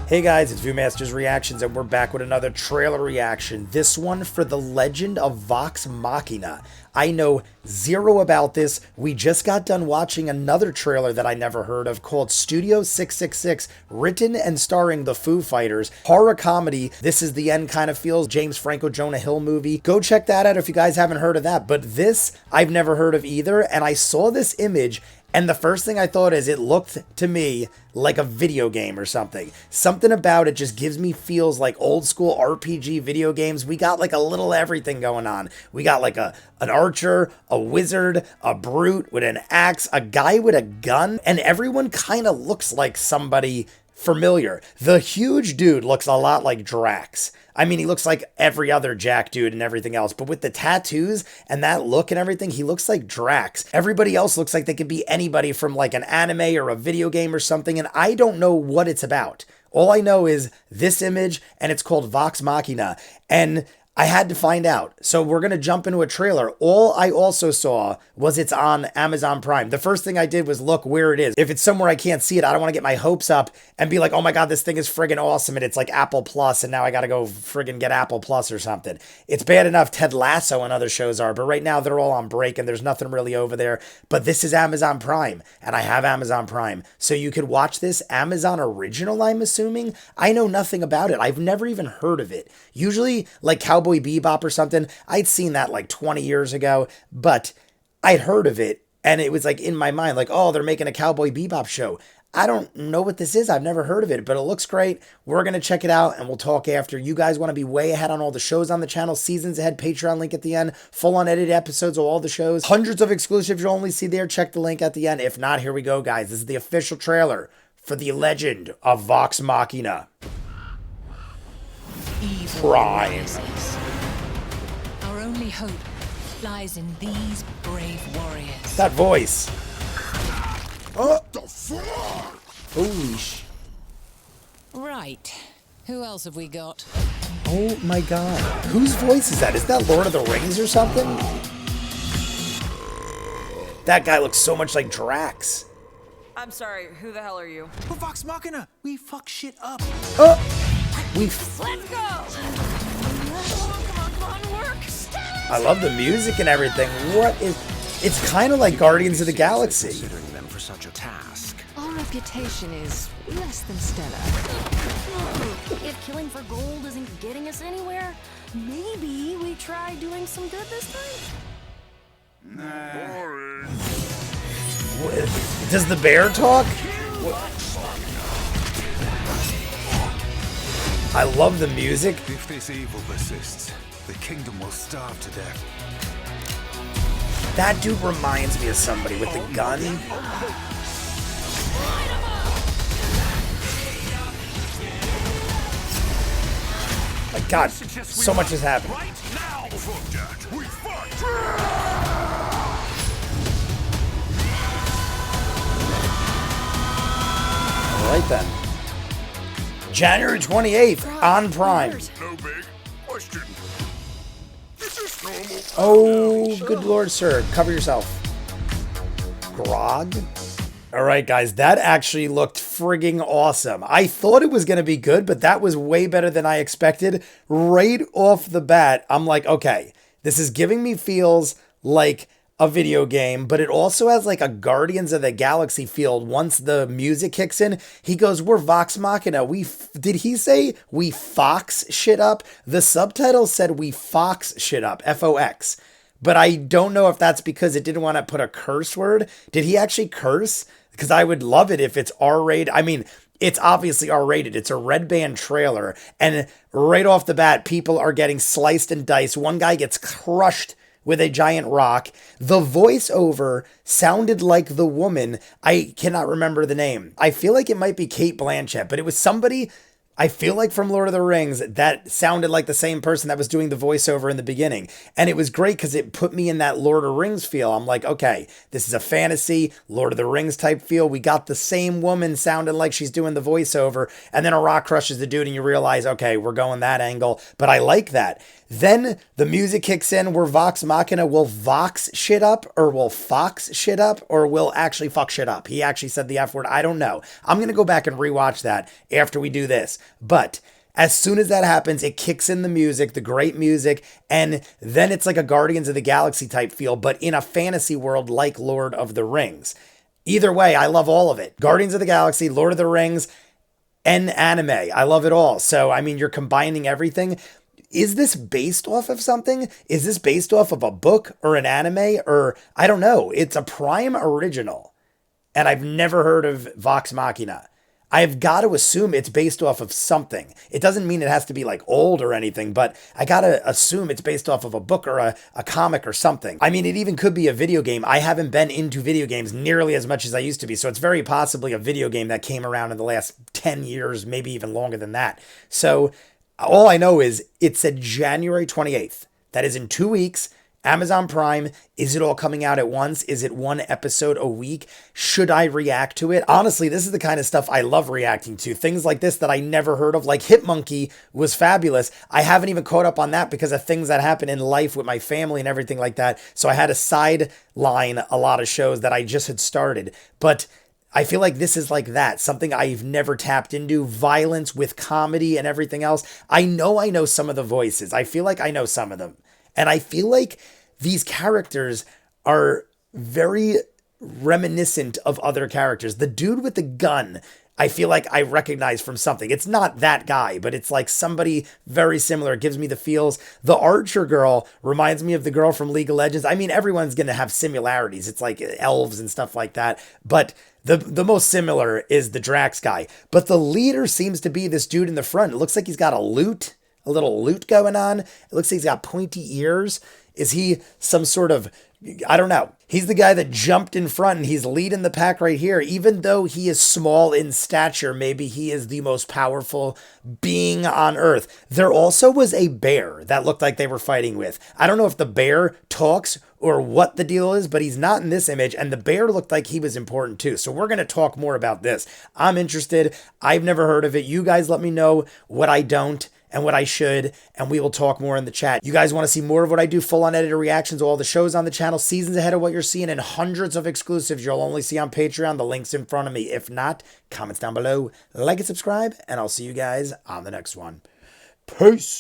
Hey guys, it's ViewMasters Reactions, and we're back with another trailer reaction. This one for The Legend of Vox Machina. I know zero about this. We just got done watching another trailer that I never heard of called Studio 666, written and starring the Foo Fighters. Horror comedy. This is the end kind of feels. James Franco, Jonah Hill movie. Go check that out if you guys haven't heard of that. But this, I've never heard of either, and I saw this image, and the first thing I thought is it looked to me like a video game or something. Something about it just gives me feels like old school RPG video games. We got like a little everything going on. We got like an archer, a wizard, a brute with an axe, a guy with a gun, and everyone kind of looks like somebody familiar. The huge dude looks a lot like Drax. I mean, he looks like every other Jack dude and everything else, but with the tattoos and that look and everything, he looks like Drax. Everybody else looks like they could be anybody from like an anime or a video game or something, and I don't know what it's about. All I know is this image, and it's called Vox Machina, and I had to find out. So we're going to jump into a trailer. All I also saw was it's on Amazon Prime. The first thing I did was look where it is. If it's somewhere I can't see it, I don't want to get my hopes up and be like, oh my God, this thing is friggin' awesome. And it's like Apple Plus, and now I got to go friggin' get Apple Plus or something. It's bad enough Ted Lasso and other shows are, but right now they're all on break and there's nothing really over there. But this is Amazon Prime, and I have Amazon Prime. So you could watch this Amazon original, I'm assuming. I know nothing about it. I've never even heard of it. Usually like Cowboy Bebop or something, I'd seen that like 20 years ago, but I'd heard of it and it was like in my mind, like, oh, they're making a Cowboy Bebop show. I don't know what this is. I've never heard of it, but it looks great. We're going to check it out and we'll talk after. You guys want to be way ahead on all the shows on the channel, seasons ahead, Patreon link at the end, full on edited episodes of all the shows, hundreds of exclusives you'll only see there. Check the link at the end. If not, here we go, guys. This is the official trailer for The Legend of Vox Machina. Prime. Our only hope lies in these brave warriors. That voice. What the fuck? Holy sh... Right. Who else have we got? Oh my God. Whose voice is that? Is that Lord of the Rings or something? That guy looks so much like Drax. I'm sorry, who the hell are you? We're Vox Machina. We fuck shit up. Let's go! Come on, work! I love the music and everything. What is... It's kind of like Guardians of the Galaxy. Considering them for such a task. Our reputation is less than stellar. If killing for gold isn't getting us anywhere, maybe we try doing some good this time? Boring. Does the bear talk? I love the music. If this evil persists, the kingdom will starve to death. That dude reminds me of somebody with the gun. My God, so much is happening. All right then. January 28th on Prime. No big question. Is this normal? Oh, good Lord, sir. Cover yourself. Grog? All right, guys, that actually looked frigging awesome. I thought it was going to be good, but that was way better than I expected. Right off the bat, I'm like, okay, this is giving me feels like a video game, but it also has like a Guardians of the Galaxy feel. Once the music kicks in, he goes, we're Vox Machina. Did he say we fox shit up? The subtitle said we fox shit up, F-O-X. But I don't know if that's because it didn't want to put a curse word. Did he actually curse? Because I would love it if it's R-rated. I mean, it's obviously R-rated. It's a red band trailer. And right off the bat, people are getting sliced and diced. One guy gets crushed with a giant rock. The voiceover sounded like the woman. I cannot remember the name. I feel like it might be Cate Blanchett, but it was somebody I feel like from Lord of the Rings, that sounded like the same person that was doing the voiceover in the beginning. And it was great because it put me in that Lord of the Rings feel. I'm like, okay, this is a fantasy, Lord of the Rings type feel. We got the same woman sounding like she's doing the voiceover. And then a rock crushes the dude and you realize, okay, we're going that angle. But I like that. Then the music kicks in. We're Vox Machina. Will Vox shit up, or will Fox shit up, or will actually fuck shit up? He actually said the F word. I don't know. I'm going to go back and rewatch that after we do this. But as soon as that happens, it kicks in the music, the great music, and then it's like a Guardians of the Galaxy type feel, but in a fantasy world like Lord of the Rings. Either way, I love all of it. Guardians of the Galaxy, Lord of the Rings, and anime. I love it all. So, I mean, you're combining everything. Is this based off of something? Is this based off of a book or an anime? Or I don't know. It's a Prime original. And I've never heard of Vox Machina. I've got to assume it's based off of something. It doesn't mean it has to be like old or anything, but I got to assume it's based off of a book or a comic or something. I mean, it even could be a video game. I haven't been into video games nearly as much as I used to be, so it's very possibly a video game that came around in the last 10 years, maybe even longer than that. So all I know is it said January 28th. That is in 2 weeks. Amazon Prime. Is it all coming out at once? Is it one episode a week? Should I react to it? Honestly, this is the kind of stuff I love reacting to. Things like this that I never heard of, like Hitmonkey was fabulous. I haven't even caught up on that because of things that happen in life with my family and everything like that. So I had to sideline a lot of shows that I just had started. But I feel like this is like that, something I've never tapped into, violence with comedy and everything else. I know some of the voices. I feel like I know some of them. And I feel like these characters are very reminiscent of other characters. The dude with the gun, I feel like I recognize from something. It's not that guy, but it's like somebody very similar. It gives me the feels. The Archer girl reminds me of the girl from League of Legends. I mean, everyone's going to have similarities. It's like elves and stuff like that. But the most similar is the Drax guy. But the leader seems to be this dude in the front. It looks like he's got a little lute going on. It looks like he's got pointy ears. Is he some sort of, I don't know. He's the guy that jumped in front and he's leading the pack right here. Even though he is small in stature, maybe he is the most powerful being on Earth. There also was a bear that looked like they were fighting with. I don't know if the bear talks or what the deal is, but he's not in this image. And the bear looked like he was important too. So we're going to talk more about this. I'm interested. I've never heard of it. You guys let me know what I don't and what I should, and we will talk more in the chat. You guys want to see more of what I do, full unedited reactions, all the shows on the channel, seasons ahead of what you're seeing, and hundreds of exclusives you'll only see on Patreon. The link's in front of me. If not, comments down below, like and subscribe, and I'll see you guys on the next one. Peace.